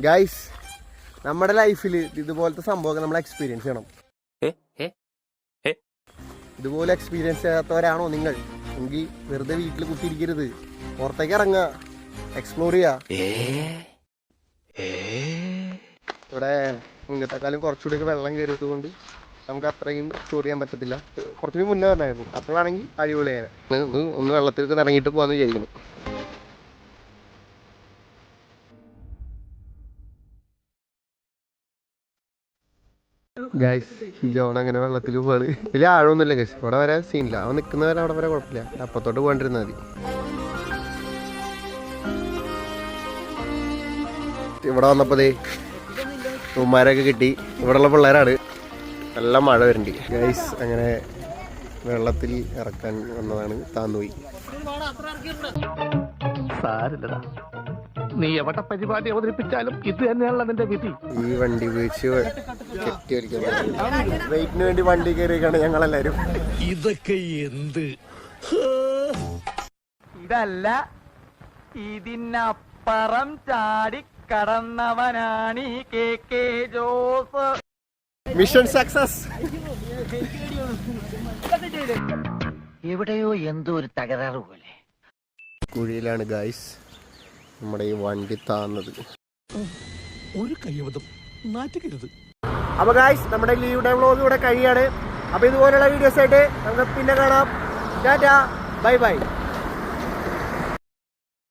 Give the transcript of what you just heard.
Guys, നമ്മുടെ ലൈഫിൽ ഇതുപോലത്തെ സംഭവമൊക്കെ നമ്മൾ എക്സ്പീരിയൻസ് ചെയ്യണം. ഇതുപോലെ എക്സ്പീരിയൻസ് ചെയ്യാത്തവരാണോ നിങ്ങൾ എങ്കിൽ വെറുതെ വീട്ടിൽ കുത്തിയിരിക്കരുത്, പുറത്തേക്ക് ഇറങ്ങുക, എക്സ്പ്ലോർ ചെയ്യുക. ഇവിടെ ഇങ്ങനത്തെക്കാലം കുറച്ചുകൂടി വെള്ളം കയറിയത് കൊണ്ട് നമുക്ക് അത്രയും സ്റ്റോർ ചെയ്യാൻ പറ്റത്തില്ല. കുറച്ചുകൂടി മുന്നേ പറഞ്ഞായിരുന്നു, അപ്പോഴാണെങ്കിൽ അടിപൊളിയായിരുന്നു. ഒന്ന് വെള്ളത്തിലേക്ക് ഇറങ്ങിയിട്ട് പോകാമെന്ന് വിചാരിക്കുന്നു. ഗൈസ്, ജോൺ അങ്ങനെ വെള്ളത്തിൽ പോവാണ്. വലിയ ആഴമൊന്നുമില്ല ഗൈസ്, ഇവിടെ വരെ സീനില്ല. അവൻ നിൽക്കുന്നവരെ അവിടെ വരെ കുഴപ്പമില്ല, അപ്പത്തോട്ട് പോകണ്ടിരുന്നാൽ മതി. ഇവിടെ വന്നപ്പോൾ ഉമ്മാരൊക്കെ കിട്ടി. ഇവിടെയുള്ള പിള്ളേരാണ്. നല്ല മഴ വരുന്നുണ്ട് ഗൈസ്. അങ്ങനെ വെള്ളത്തിൽ ഇറക്കാൻ വന്നതാണ്, താന്നുപോയി. സാരില്ലടാ, നീ എവിടെ പരിപാടി അവതരിപ്പിച്ചാലും ഇത് തന്നെയാണല്ലോ നിന്റെ വിധി. ഈ വണ്ടി ഉപയോഗിച്ച് കെട്ടി വലിക്കാൻ വെയിറ്റിന് വേണ്ടി വണ്ടി കയറിയൊക്കെയാണ് ഞങ്ങളെല്ലാരും. ഇതൊക്കെ എന്ത് ഇതല്ല, ഇതിനപ്പുറം ചാടി കടന്നവനാണ് ഈ KK ജോസ്. Mission success. എവിടെയോ എന്തോ ഒരു തകരാറ് പോലെ. കുഴിയിലാണ് ഗൈസ് നമ്മുടെ ഈ വണ്ടി താന്നത്. ഒരു കയ്യബദ്ധം നാറ്റുകരുത്. അപ്പൊ ഗൈസ്, നമ്മുടെ ലീവ് ഡേ വ്ലോഗ് ഇവിടെ കഴിയാണ്. അപ്പൊ ഇതുപോലുള്ള വീഡിയോസ് ആയിട്ട് നമുക്ക് പിന്നെ കാണാം. Tata, bye bye.